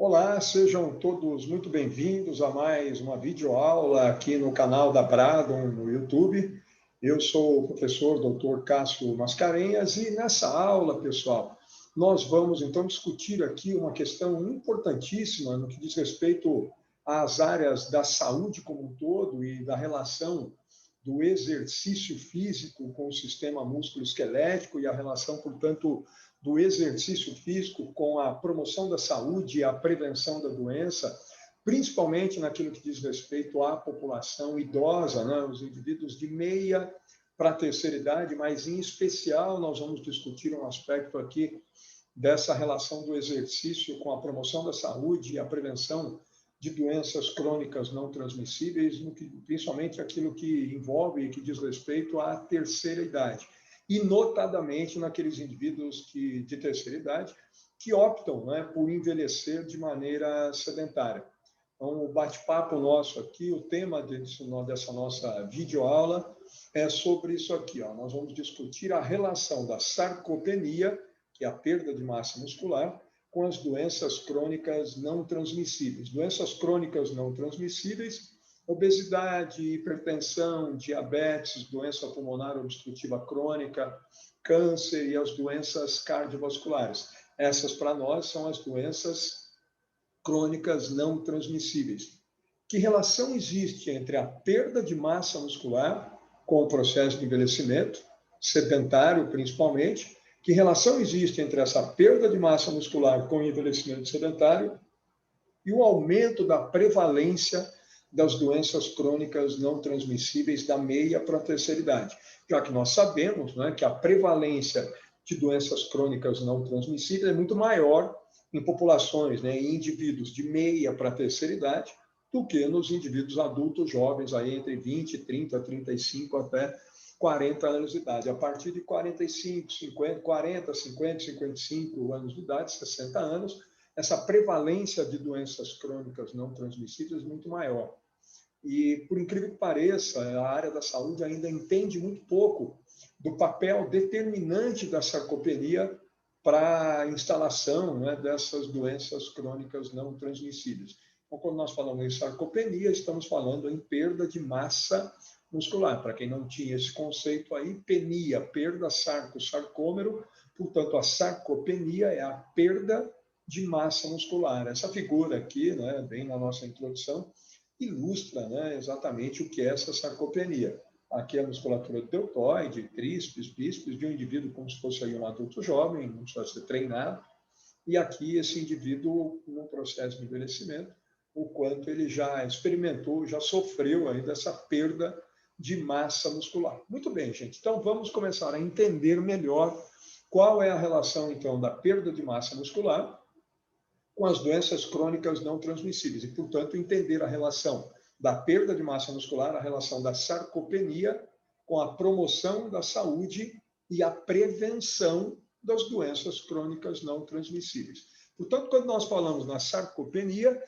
Olá, sejam todos muito bem-vindos a mais uma videoaula aqui no canal da Bradon no YouTube. Eu sou o professor Dr. Cássio Mascarenhas e nessa aula, pessoal, nós vamos então discutir aqui uma questão importantíssima no que diz respeito às áreas da saúde como um todo e da relação do exercício físico com o sistema músculo-esquelético e a relação, portanto, do exercício físico com a promoção da saúde e a prevenção da doença, principalmente naquilo que diz respeito à população idosa, né? Os indivíduos de meia para a terceira idade, mas em especial nós vamos discutir um aspecto aqui dessa relação do exercício com a promoção da saúde e a prevenção de doenças crônicas não transmissíveis, principalmente aquilo que envolve e que diz respeito à terceira idade. E notadamente naqueles indivíduos de terceira idade que optam, né, por envelhecer de maneira sedentária. Então, o bate-papo nosso aqui, o tema dessa nossa videoaula é sobre isso aqui. Ó. Nós vamos discutir a relação da sarcopenia, que é a perda de massa muscular, com as doenças crônicas não transmissíveis. Doenças crônicas não transmissíveis, obesidade, hipertensão, diabetes, doença pulmonar obstrutiva crônica, câncer e as doenças cardiovasculares. Essas, para nós, são as doenças crônicas não transmissíveis. Que relação existe entre a perda de massa muscular com o processo de envelhecimento, sedentário principalmente? Que relação existe entre essa perda de massa muscular com o envelhecimento sedentário e o aumento da prevalência das doenças crônicas não transmissíveis da meia para a terceira idade? Já que nós sabemos, né, que a prevalência de doenças crônicas não transmissíveis é muito maior em populações, né, em indivíduos de meia para a terceira idade, do que nos indivíduos adultos jovens, aí entre 20, 30, 35 até 40 anos de idade. A partir de 45, 50, 40, 50, 55 anos de idade, 60 anos, essa prevalência de doenças crônicas não transmissíveis é muito maior. E, por incrível que pareça, a área da saúde ainda entende muito pouco do papel determinante da sarcopenia para a instalação, né, dessas doenças crônicas não transmissíveis. Então, quando nós falamos em sarcopenia, estamos falando em perda de massa muscular. Para quem não tinha esse conceito aí, penia, perda, sarcômero, portanto, a sarcopenia é a perda de massa muscular. Essa figura aqui, né, bem na nossa introdução, ilustra, né, exatamente o que é essa sarcopenia. Aqui é a musculatura do deltoide, tríceps, bíceps, de um indivíduo como se fosse aí um adulto jovem, não precisa ser treinado, e aqui esse indivíduo, no processo de envelhecimento, o quanto ele já experimentou, já sofreu aí dessa perda de massa muscular. Muito bem, gente. Então, vamos começar a entender melhor qual é a relação, então, da perda de massa muscular com as doenças crônicas não transmissíveis. E, portanto, entender a relação da perda de massa muscular, a relação da sarcopenia com a promoção da saúde e a prevenção das doenças crônicas não transmissíveis. Portanto, quando nós falamos na sarcopenia,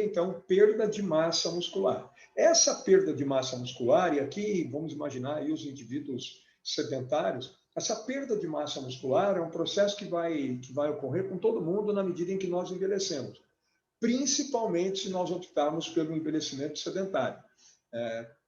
então, perda de massa muscular. Essa perda de massa muscular, e aqui vamos imaginar aí os indivíduos sedentários, essa perda de massa muscular é um processo que vai ocorrer com todo mundo na medida em que nós envelhecemos, principalmente se nós optarmos pelo envelhecimento sedentário.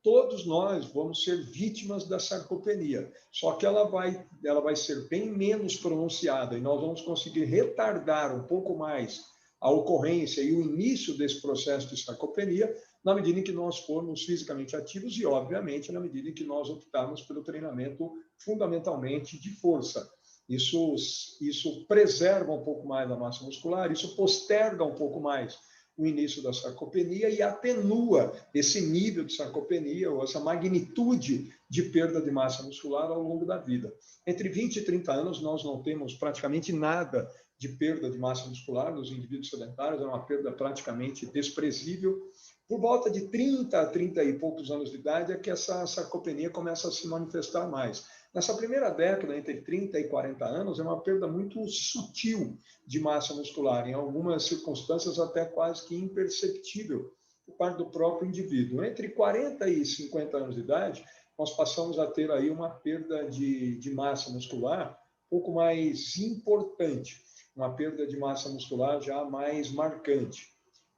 Todos nós vamos ser vítimas da sarcopenia, só que ela vai ser bem menos pronunciada e nós vamos conseguir retardar um pouco mais a ocorrência e o início desse processo de sarcopenia na medida em que nós formos fisicamente ativos e, obviamente, na medida em que nós optarmos pelo treinamento fundamentalmente de força. Isso preserva um pouco mais a massa muscular, isso posterga um pouco mais o início da sarcopenia e atenua esse nível de sarcopenia ou essa magnitude de perda de massa muscular ao longo da vida. Entre 20 e 30 anos, nós não temos praticamente nada de perda de massa muscular nos indivíduos sedentários, é uma perda praticamente desprezível. Por volta de 30 a 30 e poucos anos de idade é que essa sarcopenia começa a se manifestar mais. Nessa primeira década, entre 30 e 40 anos, é uma perda muito sutil de massa muscular, em algumas circunstâncias até quase que imperceptível por parte do próprio indivíduo. Entre 40 e 50 anos de idade, nós passamos a ter aí uma perda de massa muscular um pouco mais importante. uma perda de massa muscular já mais marcante.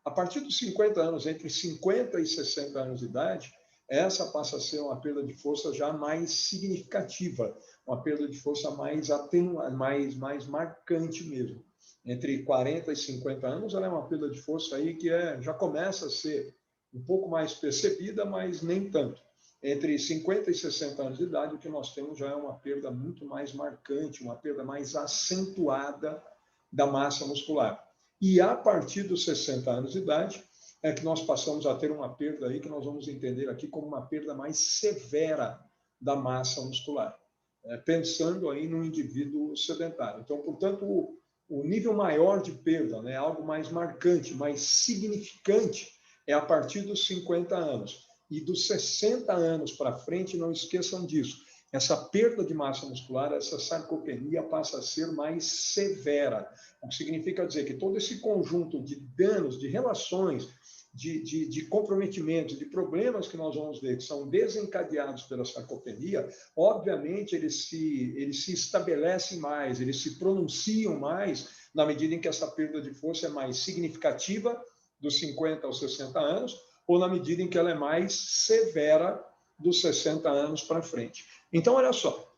A partir dos 50 anos, entre 50 e 60 anos de idade, essa passa a ser uma perda de força já mais significativa, uma perda de força mais marcante mesmo. Entre 40 e 50 anos, ela é uma perda de força aí que já começa a ser um pouco mais percebida, mas nem tanto. Entre 50 e 60 anos de idade, o que nós temos já é uma perda muito mais marcante, uma perda mais acentuada da massa muscular. E a partir dos 60 anos de idade, é que nós passamos a ter uma perda aí que nós vamos entender aqui como uma perda mais severa da massa muscular, pensando aí no indivíduo sedentário. Então, portanto, o nível maior de perda, né, algo mais marcante, mais significante, é a partir dos 50 anos. E dos 60 anos para frente, não esqueçam disso, essa perda de massa muscular, essa sarcopenia passa a ser mais severa, o que significa dizer que todo esse conjunto de danos, de relações, de comprometimentos, de problemas que nós vamos ver que são desencadeados pela sarcopenia, obviamente eles se estabelecem mais, eles se pronunciam mais na medida em que essa perda de força é mais significativa dos 50 aos 60 anos, ou na medida em que ela é mais severa dos 60 anos para frente. Então, olha só,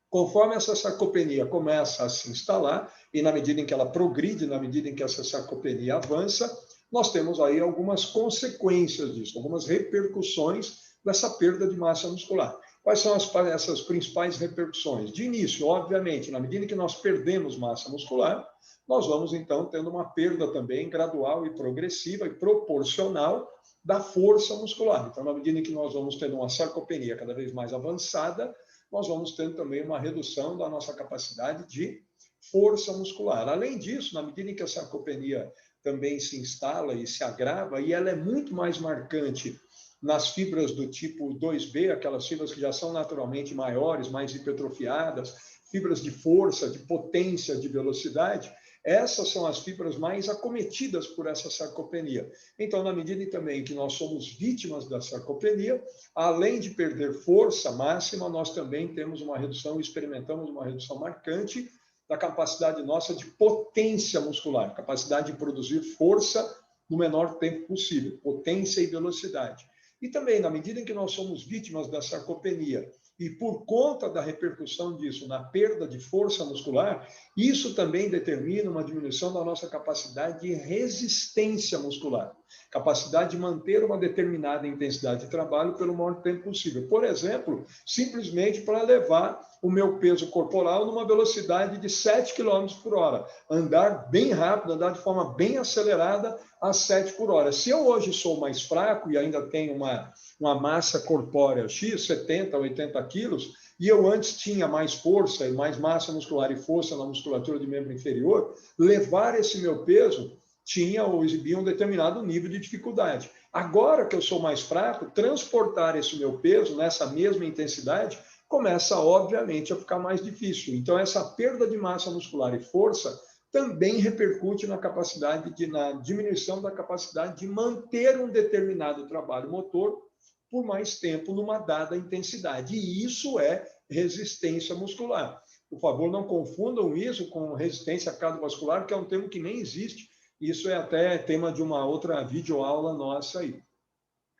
conforme essa sarcopenia começa a se instalar, e na medida em que ela progride, na medida em que essa sarcopenia avança, nós temos aí algumas consequências disso, algumas repercussões dessa perda de massa muscular. Quais são essas principais repercussões? De início, obviamente, na medida em que nós perdemos massa muscular, nós vamos, então, tendo uma perda também gradual e progressiva e proporcional da força muscular. Então, na medida em que nós vamos tendo uma sarcopenia cada vez mais avançada, nós vamos tendo também uma redução da nossa capacidade de força muscular. Além disso, na medida em que a sarcopenia também se instala e se agrava, e ela é muito mais marcante nas fibras do tipo 2B, aquelas fibras que já são naturalmente maiores, mais hipertrofiadas, fibras de força, de potência, de velocidade, essas são as fibras mais acometidas por essa sarcopenia. Então, na medida também que nós somos vítimas da sarcopenia, além de perder força máxima, nós também temos uma redução, experimentamos uma redução marcante da capacidade nossa de potência muscular, capacidade de produzir força no menor tempo possível, potência e velocidade. E também, na medida em que nós somos vítimas da sarcopenia, e por conta da repercussão disso na perda de força muscular, isso também determina uma diminuição da nossa capacidade de resistência muscular, capacidade de manter uma determinada intensidade de trabalho pelo maior tempo possível. Por exemplo, simplesmente para levar o meu peso corporal numa velocidade de 7 km por hora, andar bem rápido, andar de forma bem acelerada a 7 por hora. Se eu hoje sou mais fraco e ainda tenho uma massa corpórea X, 70, 80 quilos, e eu antes tinha mais força e mais massa muscular e força na musculatura de membro inferior, levar esse meu peso tinha ou exibia um determinado nível de dificuldade. Agora que eu sou mais fraco, transportar esse meu peso nessa mesma intensidade começa, obviamente, a ficar mais difícil. Então, essa perda de massa muscular e força também repercute na diminuição da capacidade de manter um determinado trabalho motor por mais tempo numa dada intensidade. E isso é resistência muscular. Por favor, não confundam isso com resistência cardiovascular, que é um termo que nem existe. Isso é até tema de uma outra videoaula nossa aí.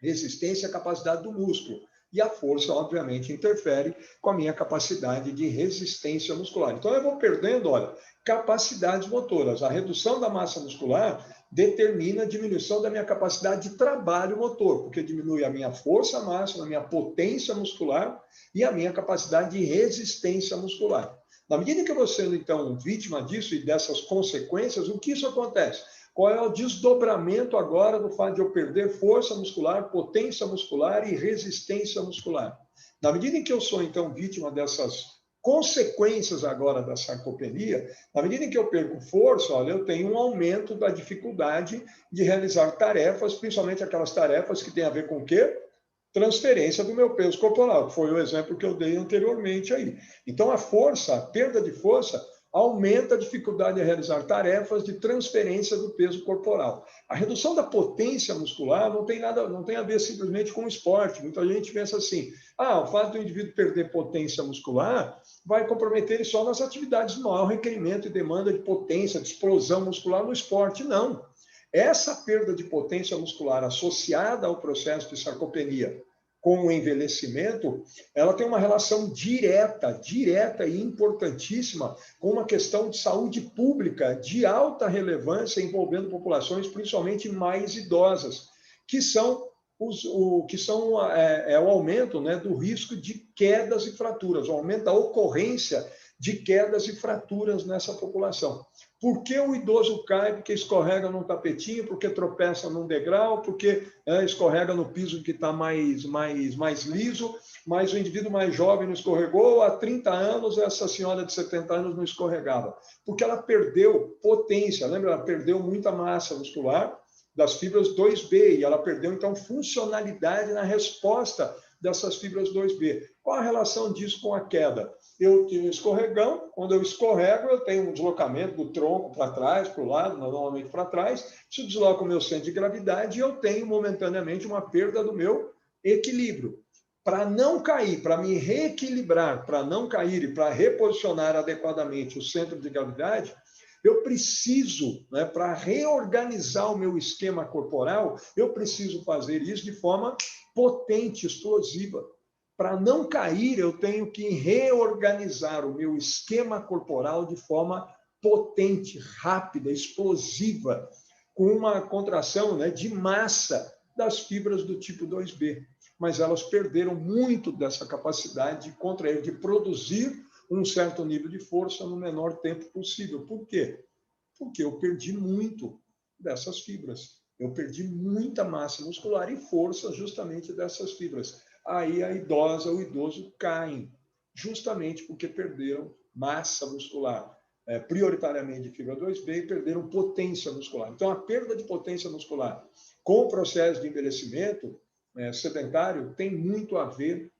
Resistência é a capacidade do músculo. E a força, obviamente, interfere com a minha capacidade de resistência muscular. Então, eu vou perdendo, olha, capacidades motoras. A redução da massa muscular determina a diminuição da minha capacidade de trabalho motor, porque diminui a minha força máxima, a minha potência muscular e a minha capacidade de resistência muscular. Na medida que eu vou sendo, então, vítima disso e dessas consequências, o que isso acontece? Qual é o desdobramento agora do fato de eu perder força muscular, potência muscular e resistência muscular? Na medida em que eu sou, então, vítima dessas consequências agora da sarcopenia, na medida em que eu perco força, olha, eu tenho um aumento da dificuldade de realizar tarefas, principalmente aquelas tarefas que têm a ver com o quê? Transferência do meu peso corporal, que foi o exemplo que eu dei anteriormente aí. Então, a força, a perda de força, aumenta a dificuldade de realizar tarefas de transferência do peso corporal. A redução da potência muscular não tem a ver simplesmente com o esporte. Muita gente pensa assim, o fato do indivíduo perder potência muscular vai comprometer ele só nas atividades de maior requerimento e demanda de potência, de explosão muscular no esporte. Não. Essa perda de potência muscular associada ao processo de sarcopenia com o envelhecimento, ela tem uma relação direta e importantíssima com uma questão de saúde pública de alta relevância envolvendo populações principalmente mais idosas, que são o aumento, né, do risco de quedas e fraturas, o aumento da ocorrência de quedas e fraturas nessa população. Por que o idoso cai? Porque escorrega num tapetinho, porque tropeça num degrau, porque escorrega no piso que está mais liso, mas o indivíduo mais jovem não escorregou, há 30 anos essa senhora de 70 anos não escorregava. Porque ela perdeu potência, lembra? Ela perdeu muita massa muscular das fibras 2B, e ela perdeu, então, funcionalidade na resposta dessas fibras 2B. Qual a relação disso com a queda? Eu tenho um escorregão, quando eu escorrego, eu tenho um deslocamento do tronco para trás, para o lado, normalmente para trás, isso desloca o meu centro de gravidade e eu tenho momentaneamente uma perda do meu equilíbrio. Para não cair, para me reequilibrar, para não cair e para reposicionar adequadamente o centro de gravidade, eu preciso, né, para reorganizar o meu esquema corporal, eu preciso fazer isso de forma potente, explosiva. Para não cair, eu tenho que reorganizar o meu esquema corporal de forma potente, rápida, explosiva, com uma contração, né, de massa das fibras do tipo 2B. Mas elas perderam muito dessa capacidade de contrair, de produzir um certo nível de força no menor tempo possível. Por quê? Porque eu perdi muito dessas fibras. Eu perdi muita massa muscular e força justamente dessas fibras. Aí a idosa, o idoso caem, justamente porque perderam massa muscular, prioritariamente de fibra 2B, e perderam potência muscular. Então, a perda de potência muscular com o processo de envelhecimento sedentário tem muito a ver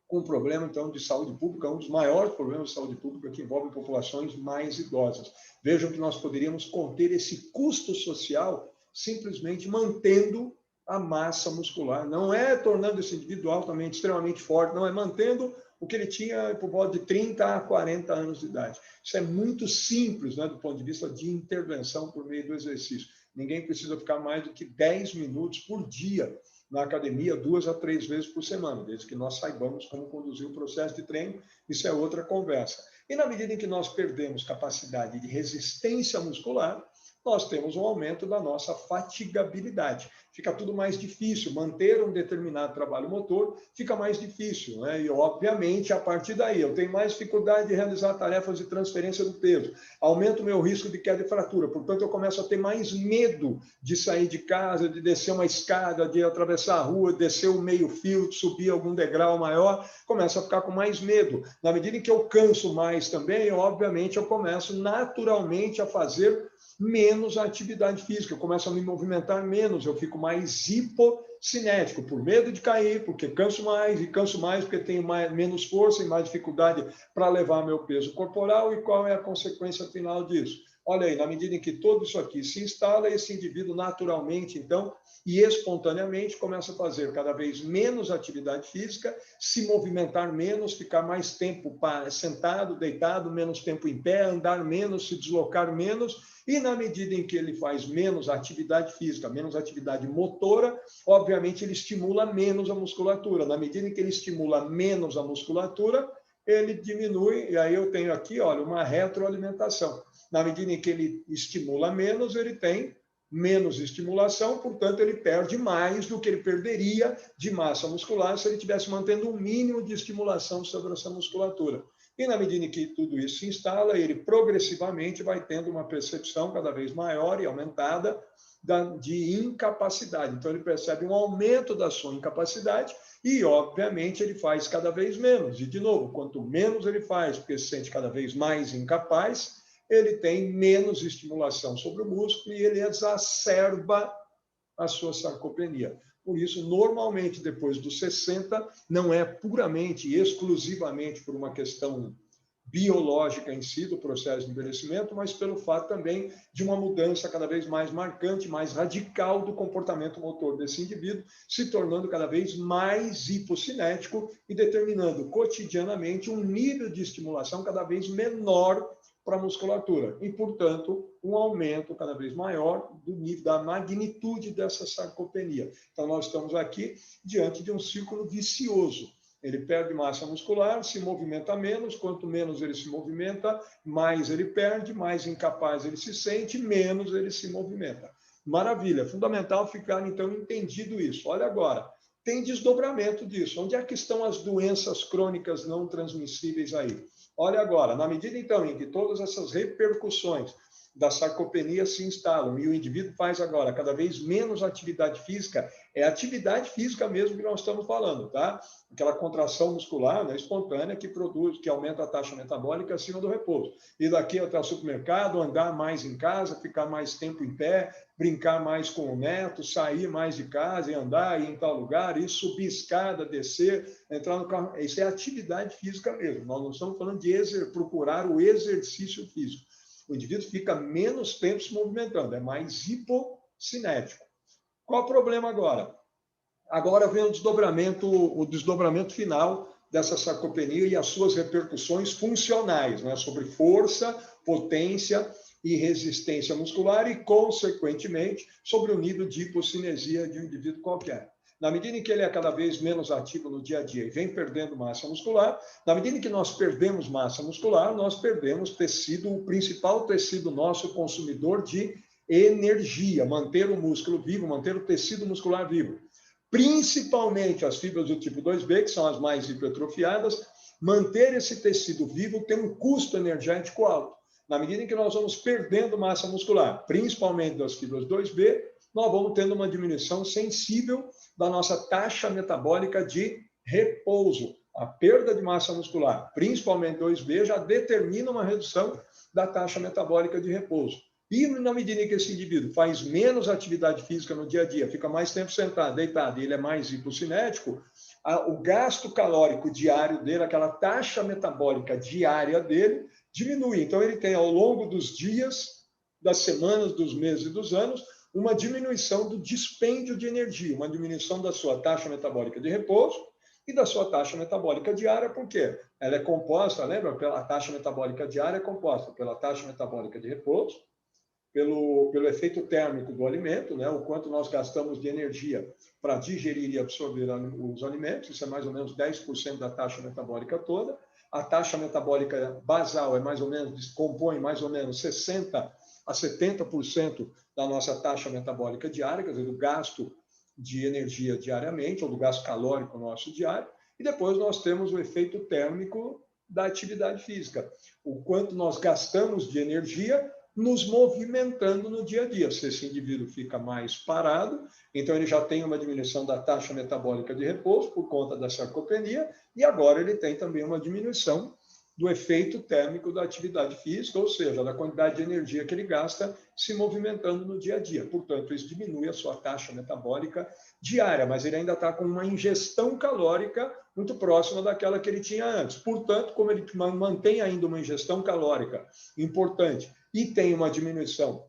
com o problema, então, de saúde pública, um dos maiores problemas de saúde pública que envolve populações mais idosas. Vejam que nós poderíamos conter esse custo social simplesmente mantendo a massa muscular. Não é tornando esse indivíduo altamente, extremamente forte, não, é mantendo o que ele tinha por volta de 30 a 40 anos de idade. Isso é muito simples, né, do ponto de vista de intervenção por meio do exercício. Ninguém precisa ficar mais do que 10 minutos por dia na academia 2 a 3 vezes por semana, desde que nós saibamos como conduzir o processo de treino, isso é outra conversa. E na medida em que nós perdemos capacidade de resistência muscular, nós temos um aumento da nossa fatigabilidade. Fica tudo mais difícil, manter um determinado trabalho motor fica mais difícil, né? E, obviamente, a partir daí, eu tenho mais dificuldade de realizar tarefas de transferência do peso, aumento o meu risco de queda e fratura, portanto, eu começo a ter mais medo de sair de casa, de descer uma escada, de atravessar a rua, descer o meio-fio, de subir algum degrau maior, começo a ficar com mais medo. Na medida em que eu canso mais também, obviamente, eu começo naturalmente a fazer menos a atividade física, eu começo a me movimentar menos, eu fico mais hipocinético, por medo de cair, porque canso mais porque tenho menos força e mais dificuldade para levar meu peso corporal. E qual é a consequência final disso? Olha aí, na medida em que tudo isso aqui se instala, esse indivíduo naturalmente, então, e espontaneamente, começa a fazer cada vez menos atividade física, se movimentar menos, ficar mais tempo sentado, deitado, menos tempo em pé, andar menos, se deslocar menos. E na medida em que ele faz menos atividade física, menos atividade motora, obviamente ele estimula menos a musculatura. Na medida em que ele estimula menos a musculatura, ele diminui, e aí eu tenho aqui, olha, uma retroalimentação. Na medida em que ele estimula menos, ele tem menos estimulação, portanto, ele perde mais do que ele perderia de massa muscular se ele estivesse mantendo um mínimo de estimulação sobre essa musculatura. E na medida em que tudo isso se instala, ele progressivamente vai tendo uma percepção cada vez maior e aumentada de incapacidade. Então, ele percebe um aumento da sua incapacidade e, obviamente, ele faz cada vez menos. E, de novo, quanto menos ele faz, porque se sente cada vez mais incapaz, ele tem menos estimulação sobre o músculo e ele exacerba a sua sarcopenia. Por isso, normalmente, depois dos 60, não é puramente e exclusivamente por uma questão biológica em si do processo de envelhecimento, mas pelo fato também de uma mudança cada vez mais marcante, mais radical do comportamento motor desse indivíduo, se tornando cada vez mais hipocinético e determinando cotidianamente um nível de estimulação cada vez menor para a musculatura e, portanto, um aumento cada vez maior do nível, da magnitude dessa sarcopenia. Então, nós estamos aqui diante de um círculo vicioso. Ele perde massa muscular, se movimenta menos, quanto menos ele se movimenta, mais ele perde, mais incapaz ele se sente, menos ele se movimenta. Maravilha, é fundamental ficar, então, entendido isso. Olha agora, tem desdobramento disso. Onde é que estão as doenças crônicas não transmissíveis aí? Olha agora, na medida, então, em que todas essas repercussões da sarcopenia se instalam e o indivíduo faz agora cada vez menos atividade física, é atividade física mesmo que nós estamos falando, tá? Aquela contração muscular, né, espontânea que produz, que aumenta a taxa metabólica acima do repouso. Ir daqui até o supermercado, andar mais em casa, ficar mais tempo em pé, brincar mais com o neto, sair mais de casa e andar, ir em tal lugar, ir subir escada, descer, entrar no carro. Isso é atividade física mesmo. Nós não estamos falando de procurar o exercício físico. O indivíduo fica menos tempo se movimentando, é mais hipocinético. Qual o problema agora? Agora vem o desdobramento final dessa sarcopenia e as suas repercussões funcionais, né, sobre força, potência e resistência muscular e, consequentemente, sobre o nível de hipocinesia de um indivíduo qualquer. Na medida em que ele é cada vez menos ativo no dia a dia e vem perdendo massa muscular, na medida em que nós perdemos massa muscular, nós perdemos tecido, o principal tecido nosso consumidor de energia, manter o músculo vivo, manter o tecido muscular vivo. Principalmente as fibras do tipo 2B, que são as mais hipertrofiadas, manter esse tecido vivo tem um custo energético alto. Na medida em que nós vamos perdendo massa muscular, principalmente das fibras 2B, nós vamos tendo uma diminuição sensível da nossa taxa metabólica de repouso. A perda de massa muscular, principalmente 2B, já determina uma redução da taxa metabólica de repouso. E na medida em que esse indivíduo faz menos atividade física no dia a dia, fica mais tempo sentado, deitado, e ele é mais hipocinético, o gasto calórico diário dele, aquela taxa metabólica diária dele, diminui. Então, ele tem, ao longo dos dias, das semanas, dos meses e dos anos, uma diminuição do dispêndio de energia, uma diminuição da sua taxa metabólica de repouso e da sua taxa metabólica diária, por quê? Ela é composta, lembra? A taxa metabólica diária é composta pela taxa metabólica de repouso, pelo efeito térmico do alimento, né? O quanto nós gastamos de energia para digerir e absorver os alimentos, isso é mais ou menos 10% da taxa metabólica toda. A taxa metabólica basal é mais ou menos, compõe mais ou menos 60% a 70% da nossa taxa metabólica diária, quer dizer, do gasto de energia diariamente, ou do gasto calórico nosso diário, e depois nós temos o efeito térmico da atividade física, o quanto nós gastamos de energia nos movimentando no dia a dia. Se esse indivíduo fica mais parado, então ele já tem uma diminuição da taxa metabólica de repouso por conta da sarcopenia, e agora ele tem também uma diminuição do efeito térmico da atividade física, ou seja, da quantidade de energia que ele gasta se movimentando no dia a dia. Portanto, isso diminui a sua taxa metabólica diária, mas ele ainda está com uma ingestão calórica muito próxima daquela que ele tinha antes. Portanto, como ele mantém ainda uma ingestão calórica importante e tem uma diminuição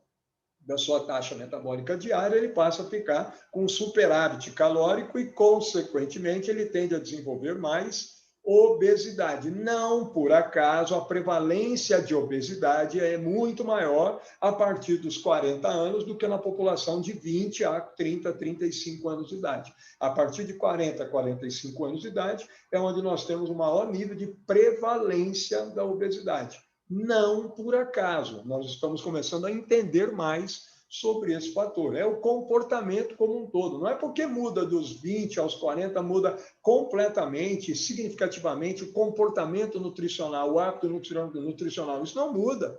da sua taxa metabólica diária, ele passa a ficar com um superávit calórico e, consequentemente, ele tende a desenvolver mais obesidade. Não por acaso, a prevalência de obesidade é muito maior a partir dos 40 anos do que na população de 20 a 30, 35 anos de idade. A partir de 40 a 45 anos de idade é onde nós temos o maior nível de prevalência da obesidade. Não por acaso, nós estamos começando a entender mais sobre esse fator. É o comportamento como um todo. Não é porque muda dos 20 aos 40, muda completamente, significativamente o comportamento nutricional, o hábito nutricional. Isso não muda.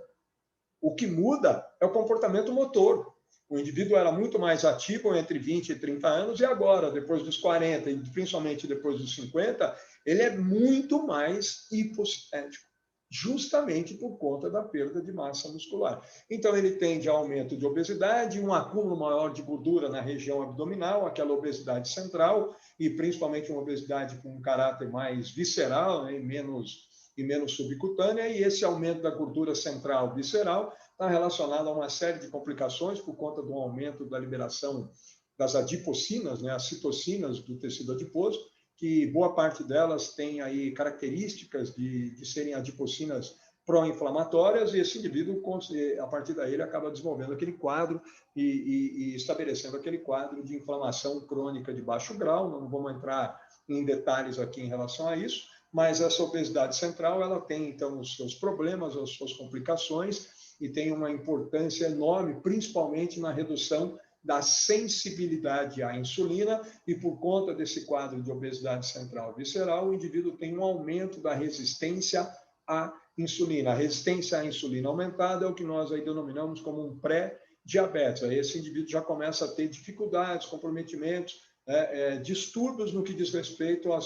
O que muda é o comportamento motor. O indivíduo era muito mais ativo entre 20 e 30 anos e agora, depois dos 40 e principalmente depois dos 50, ele é muito mais hipocinético, justamente por conta da perda de massa muscular. Então, ele tende a aumento de obesidade, um acúmulo maior de gordura na região abdominal, aquela obesidade central, e principalmente uma obesidade com um caráter mais visceral, né, menos e menos subcutânea, e esse aumento da gordura central visceral está relacionado a uma série de complicações por conta do aumento da liberação das adipocinas, né, as citocinas do tecido adiposo, que boa parte delas tem aí características de serem adipocinas pró-inflamatórias, e esse indivíduo, a partir daí, ele acaba desenvolvendo aquele quadro e estabelecendo aquele quadro de inflamação crônica de baixo grau. Não vamos entrar em detalhes aqui em relação a isso, mas essa obesidade central, ela tem, então, os seus problemas, as suas complicações, e tem uma importância enorme, principalmente na redução da sensibilidade à insulina, e por conta desse quadro de obesidade central visceral, o indivíduo tem um aumento da resistência à insulina. A resistência à insulina aumentada é o que nós aí denominamos como um pré-diabetes. Aí esse indivíduo já começa a ter dificuldades, comprometimentos, distúrbios no que diz respeito ao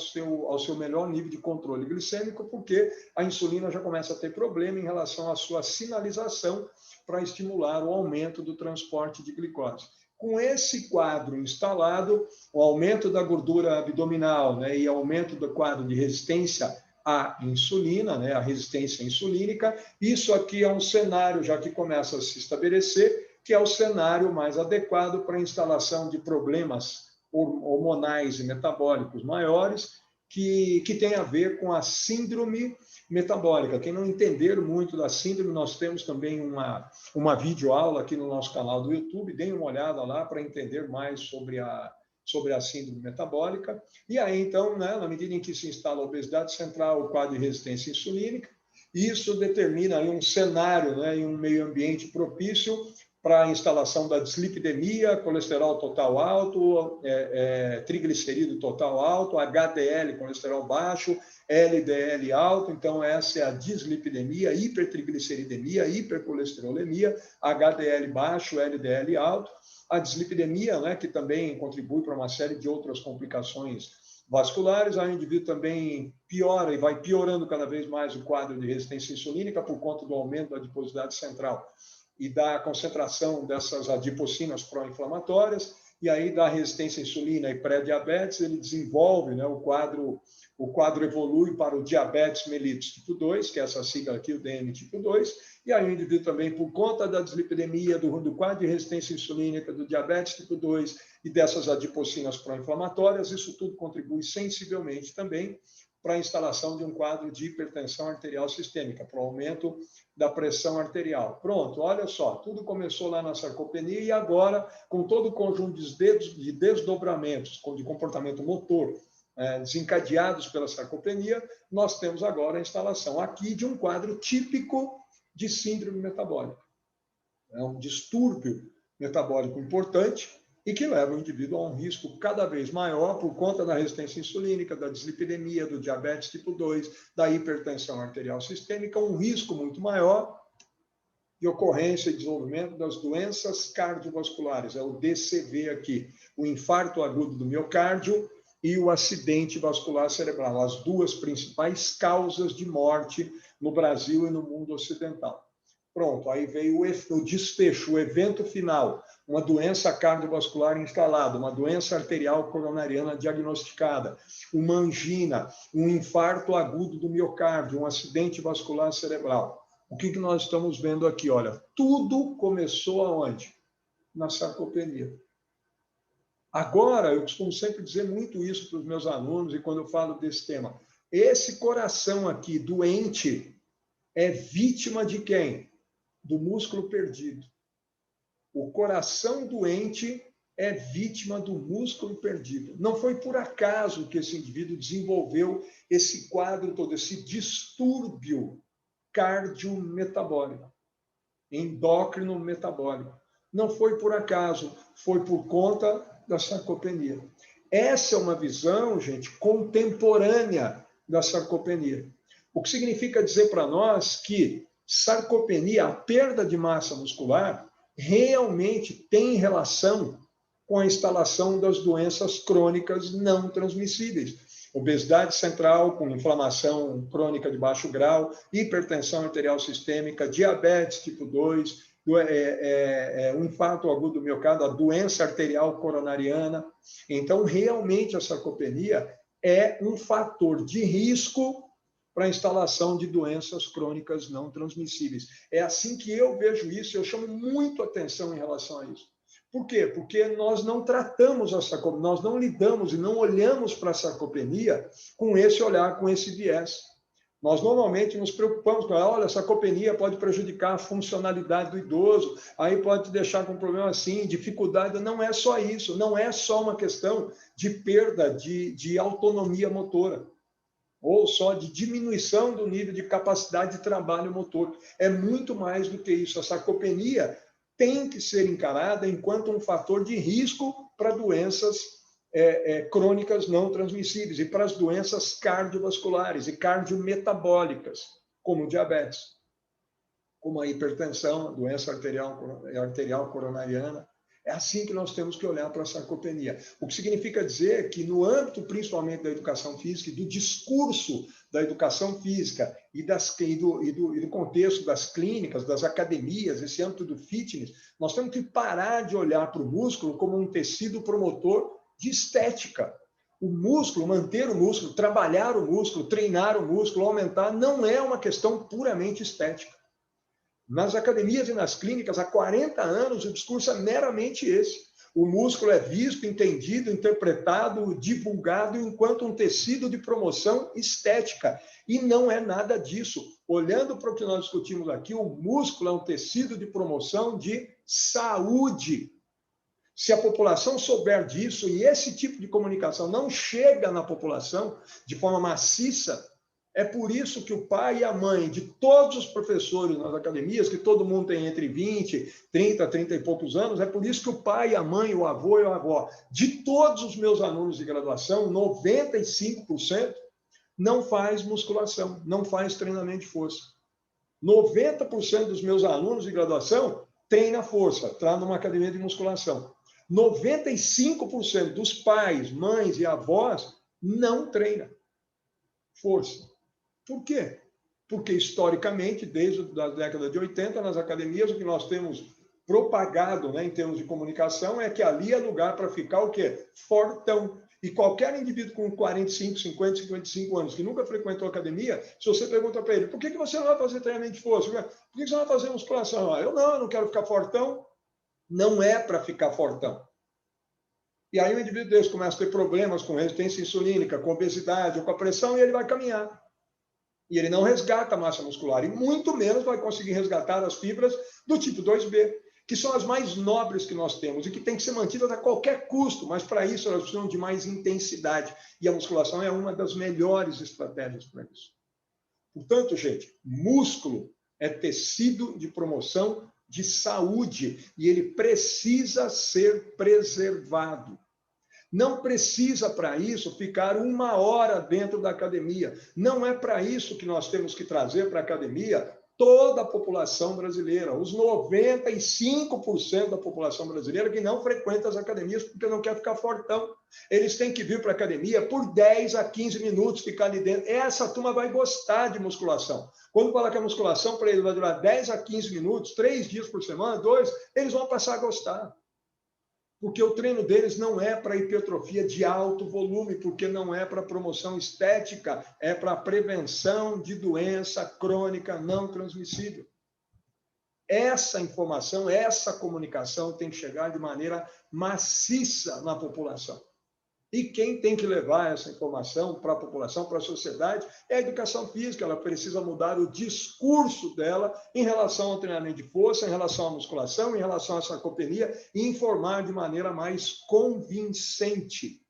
seu melhor nível de controle glicêmico, porque a insulina já começa a ter problema em relação à sua sinalização para estimular o aumento do transporte de glicose. Com esse quadro instalado, o aumento da gordura abdominal, né, e aumento do quadro de resistência à insulina, né, a resistência insulínica, isso aqui é um cenário já que começa a se estabelecer, que é o cenário mais adequado para a instalação de problemas hormonais e metabólicos maiores, que tem a ver com a síndrome metabólica. Quem não entender muito da síndrome, nós temos também uma videoaula aqui no nosso canal do YouTube, deem uma olhada lá para entender mais sobre a síndrome metabólica. E aí, então, né, na medida em que se instala a obesidade central, o quadro de resistência insulínica, isso determina aí um cenário, né, e um meio ambiente propício para a instalação da dislipidemia, colesterol total alto, triglicerídeo total alto, HDL, colesterol baixo, LDL alto. Então, essa é a dislipidemia, hipertrigliceridemia, hipercolesterolemia, HDL baixo, LDL alto. A dislipidemia, né, que também contribui para uma série de outras complicações vasculares. Aí o indivíduo também piora e vai piorando cada vez mais o quadro de resistência insulínica por conta do aumento da adiposidade central e da concentração dessas adipocinas pró-inflamatórias, e aí da resistência à insulina e pré-diabetes, ele desenvolve, né, o quadro evolui para o diabetes mellitus tipo 2, que é essa sigla aqui, o DM tipo 2, e aí o indivíduo também, por conta da dislipidemia, do quadro de resistência insulínica, do diabetes tipo 2 e dessas adipocinas pró-inflamatórias, isso tudo contribui sensivelmente também para a instalação de um quadro de hipertensão arterial sistêmica, para o aumento da pressão arterial. Pronto, olha só, tudo começou lá na sarcopenia, e agora, com todo o conjunto de desdobramentos de comportamento motor desencadeados pela sarcopenia, nós temos agora a instalação aqui de um quadro típico de síndrome metabólica. É um distúrbio metabólico importante, e que leva o indivíduo a um risco cada vez maior por conta da resistência insulínica, da dislipidemia, do diabetes tipo 2, da hipertensão arterial sistêmica, um risco muito maior de ocorrência e desenvolvimento das doenças cardiovasculares, é o DCV aqui, o infarto agudo do miocárdio e o acidente vascular cerebral, as duas principais causas de morte no Brasil e no mundo ocidental. Pronto, aí veio o desfecho, o evento final, uma doença cardiovascular instalada, uma doença arterial coronariana diagnosticada, uma angina, um infarto agudo do miocárdio, um acidente vascular cerebral. O que nós estamos vendo aqui? Olha, tudo começou aonde? Na sarcopenia. Agora, eu costumo sempre dizer muito isso para os meus alunos, e quando eu falo desse tema, esse coração aqui doente é vítima de quem? Do músculo perdido. O coração doente é vítima do músculo perdido. Não foi por acaso que esse indivíduo desenvolveu esse quadro todo, esse distúrbio cardiometabólico, endócrino metabólico. Não foi por acaso, foi por conta da sarcopenia. Essa é uma visão, gente, contemporânea da sarcopenia. O que significa dizer para nós que sarcopenia, a perda de massa muscular, realmente tem relação com a instalação das doenças crônicas não transmissíveis. Obesidade central, com inflamação crônica de baixo grau, hipertensão arterial sistêmica, diabetes tipo 2, o infarto agudo do miocárdio, a doença arterial coronariana. Então, realmente, a sarcopenia é um fator de risco para a instalação de doenças crônicas não transmissíveis. É assim que eu vejo isso, eu chamo muito atenção em relação a isso. Por quê? Porque nós não tratamos a sarcopenia, nós não lidamos e não olhamos para a sarcopenia com esse olhar, com esse viés. Nós normalmente nos preocupamos com, olha, a sarcopenia pode prejudicar a funcionalidade do idoso, aí pode te deixar com problema assim, dificuldade. Não é só isso, não é só uma questão de perda de autonomia motora, ou só de diminuição do nível de capacidade de trabalho motor. É muito mais do que isso. A sarcopenia tem que ser encarada enquanto um fator de risco para doenças crônicas não transmissíveis e para as doenças cardiovasculares e cardiometabólicas, como diabetes, como a hipertensão, a doença arterial coronariana. É assim que nós temos que olhar para a sarcopenia. O que significa dizer que, no âmbito principalmente da educação física e do discurso da educação física e do contexto das clínicas, das academias, esse âmbito do fitness, nós temos que parar de olhar para o músculo como um tecido promotor de estética. O músculo, manter o músculo, trabalhar o músculo, treinar o músculo, aumentar, não é uma questão puramente estética. Nas academias e nas clínicas, há 40 anos, o discurso é meramente esse. O músculo é visto, entendido, interpretado, divulgado enquanto um tecido de promoção estética. E não é nada disso. Olhando para o que nós discutimos aqui, o músculo é um tecido de promoção de saúde. Se a população souber disso e esse tipo de comunicação não chega na população de forma maciça, é por isso que o pai e a mãe de todos os professores nas academias, que todo mundo tem entre 20, 30 e poucos anos, é por isso que o pai, a mãe, o avô e a avó de todos os meus alunos de graduação, 95% não faz musculação, não faz treinamento de força. 90% dos meus alunos de graduação treina força, está numa academia de musculação. 95% dos pais, mães e avós não treina força. Por quê? Porque, historicamente, desde a década de 80, nas academias, o que nós temos propagado, né, em termos de comunicação, é que ali é lugar para ficar o quê? Fortão. E qualquer indivíduo com 45, 50, 55 anos que nunca frequentou academia, se você pergunta para ele, por que você não vai fazer treinamento de força? Por que você não vai fazer musculação? Eu não quero ficar fortão. Não é para ficar fortão. E aí o indivíduo desse começa a ter problemas com resistência insulínica, com obesidade ou com a pressão, e ele vai caminhar. E ele não resgata a massa muscular, e muito menos vai conseguir resgatar as fibras do tipo 2B, que são as mais nobres que nós temos e que tem que ser mantidas a qualquer custo, mas para isso elas precisam de mais intensidade. E a musculação é uma das melhores estratégias para isso. Portanto, gente, músculo é tecido de promoção de saúde e ele precisa ser preservado. Não precisa, para isso, ficar 1 hora dentro da academia. Não é para isso que nós temos que trazer para a academia toda a população brasileira, os 95% da população brasileira que não frequenta as academias porque não quer ficar fortão. Eles têm que vir para a academia por 10 a 15 minutos, ficar ali dentro. Essa turma vai gostar de musculação. Quando fala que a musculação para eles vai durar 10 a 15 minutos, 3 dias por semana, 2, eles vão passar a gostar. Porque o treino deles não é para hipertrofia de alto volume, porque não é para promoção estética, é para prevenção de doença crônica não transmissível. Essa informação, essa comunicação tem que chegar de maneira maciça na população. E quem tem que levar essa informação para a população, para a sociedade, é a educação física. Ela precisa mudar o discurso dela em relação ao treinamento de força, em relação à musculação, em relação à sarcopenia, e informar de maneira mais convincente,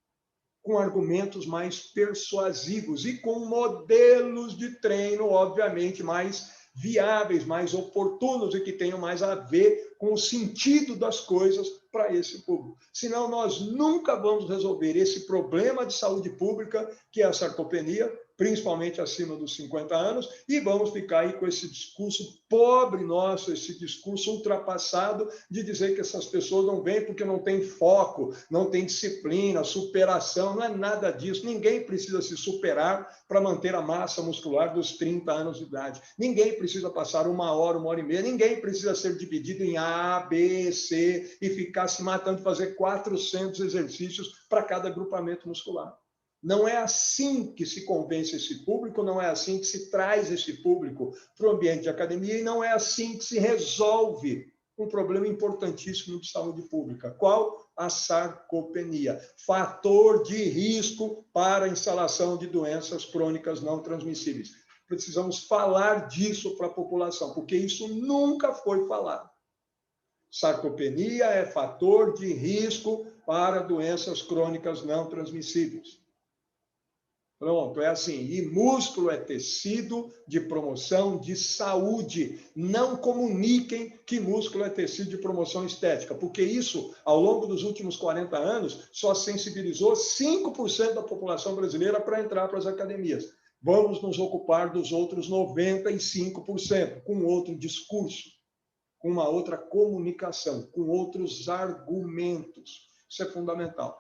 com argumentos mais persuasivos e com modelos de treino, obviamente, mais viáveis, mais oportunos e que tenham mais a ver com o sentido das coisas para esse público. Senão, nós nunca vamos resolver esse problema de saúde pública, que é a sarcopenia, principalmente acima dos 50 anos, e vamos ficar aí com esse discurso pobre nosso, esse discurso ultrapassado de dizer que essas pessoas não vêm porque não tem foco, não tem disciplina, superação, não é nada disso. Ninguém precisa se superar para manter a massa muscular dos 30 anos de idade. Ninguém precisa passar 1 hora, 1 hora e meia, ninguém precisa ser dividido em A, B, C e ficar se matando de fazer 400 exercícios para cada agrupamento muscular. Não é assim que se convence esse público, não é assim que se traz esse público para o ambiente de academia e não é assim que se resolve um problema importantíssimo de saúde pública. Qual? A sarcopenia, fator de risco para a instalação de doenças crônicas não transmissíveis. Precisamos falar disso para a população, porque isso nunca foi falado. Sarcopenia é fator de risco para doenças crônicas não transmissíveis. Pronto, é assim. E músculo é tecido de promoção de saúde. Não comuniquem que músculo é tecido de promoção estética, porque isso, ao longo dos últimos 40 anos, só sensibilizou 5% da população brasileira para entrar para as academias. Vamos nos ocupar dos outros 95%, com outro discurso, com uma outra comunicação, com outros argumentos. Isso é fundamental.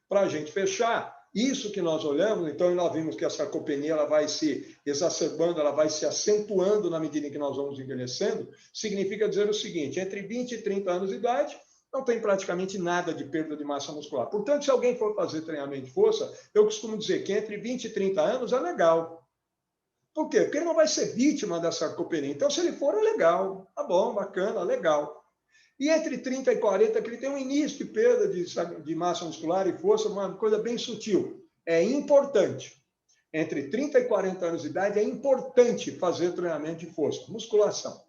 Para a gente fechar, isso que nós olhamos, então nós vimos que a sarcopenia ela vai se exacerbando, ela vai se acentuando na medida em que nós vamos envelhecendo, significa dizer o seguinte, entre 20 e 30 anos de idade, não tem praticamente nada de perda de massa muscular. Portanto, se alguém for fazer treinamento de força, eu costumo dizer que entre 20 e 30 anos é legal. Por quê? Porque ele não vai ser vítima da sarcopenia. Então, se ele for, é legal. Tá bom, bacana, legal. E entre 30 e 40, que ele tem um início de perda de massa muscular e força, uma coisa bem sutil. É importante. Entre 30 e 40 anos de idade, é importante fazer treinamento de força, musculação.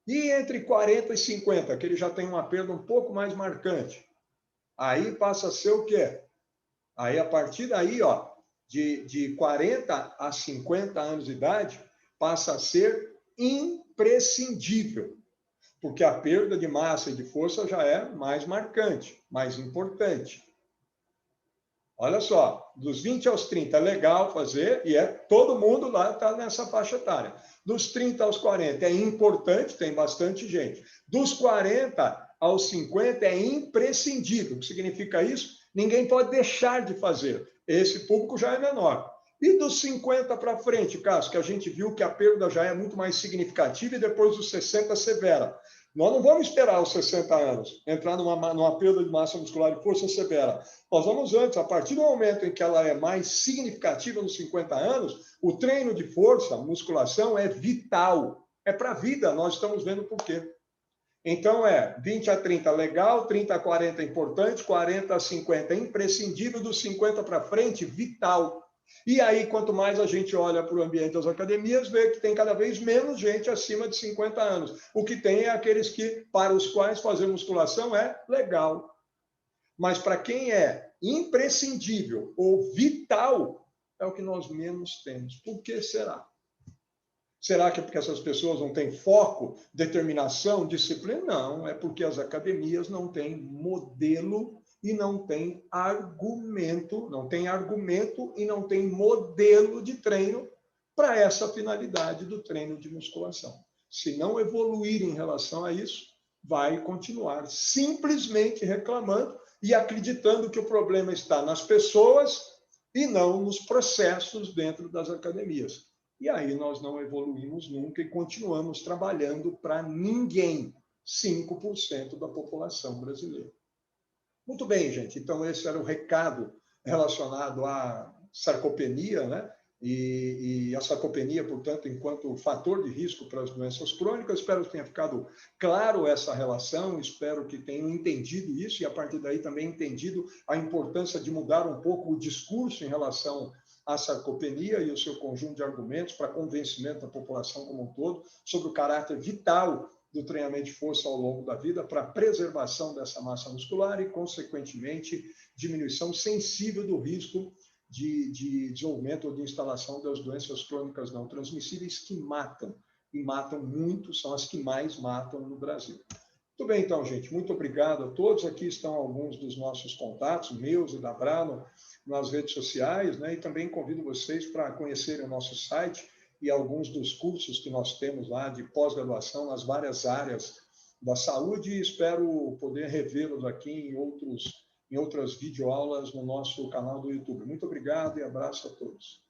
E entre 40 e 50, que ele já tem uma perda um pouco mais marcante, aí passa a ser o quê? Aí, a partir daí, ó, de 40 a 50 anos de idade, passa a ser imprescindível, porque a perda de massa e de força já é mais marcante, mais importante. Olha só, dos 20 aos 30 é legal fazer, e todo mundo lá está nessa faixa etária. Dos 30 aos 40 é importante, tem bastante gente. Dos 40 aos 50 é imprescindível. O que significa isso? Ninguém pode deixar de fazer. Esse público já é menor. E dos 50 para frente, Cássio, que a gente viu que a perda já é muito mais significativa e depois dos 60 severa. Nós não vamos esperar os 60 anos, entrar numa perda de massa muscular e força severa. Nós vamos antes, a partir do momento em que ela é mais significativa nos 50 anos, o treino de força, musculação, é vital. É para a vida, nós estamos vendo por quê. Então, 20 a 30 legal, 30 a 40 importante, 40 a 50 imprescindível, dos 50 para frente, vital. E aí, quanto mais a gente olha para o ambiente das academias, vê que tem cada vez menos gente acima de 50 anos. O que tem é aqueles para os quais fazer musculação é legal. Mas para quem é imprescindível ou vital, é o que nós menos temos. Por que será? Será que é porque essas pessoas não têm foco, determinação, disciplina? Não, é porque as academias não têm modelo e não têm argumento, e não tem modelo de treino para essa finalidade do treino de musculação. Se não evoluir em relação a isso, vai continuar simplesmente reclamando e acreditando que o problema está nas pessoas e não nos processos dentro das academias. E aí nós não evoluímos nunca e continuamos trabalhando para ninguém, 5% da população brasileira. Muito bem, gente. Então, esse era o recado relacionado à sarcopenia, né? E a sarcopenia, portanto, enquanto fator de risco para as doenças crônicas. Espero que tenha ficado claro essa relação, espero que tenham entendido isso e, a partir daí, também entendido a importância de mudar um pouco o discurso em relação à sarcopenia e o seu conjunto de argumentos para convencimento da população como um todo sobre o caráter vital do treinamento de força ao longo da vida para a preservação dessa massa muscular e, consequentemente, diminuição sensível do risco de desenvolvimento ou de instalação das doenças crônicas não transmissíveis que matam, e matam muito, são as que mais matam no Brasil. Muito bem, então, gente, muito obrigado a todos. Aqui estão alguns dos nossos contatos, meus e da Brano, nas redes sociais, né? E também convido vocês para conhecerem o nosso site e alguns dos cursos que nós temos lá de pós-graduação nas várias áreas da saúde, e espero poder revê-los aqui em outras videoaulas no nosso canal do YouTube. Muito obrigado e abraço a todos.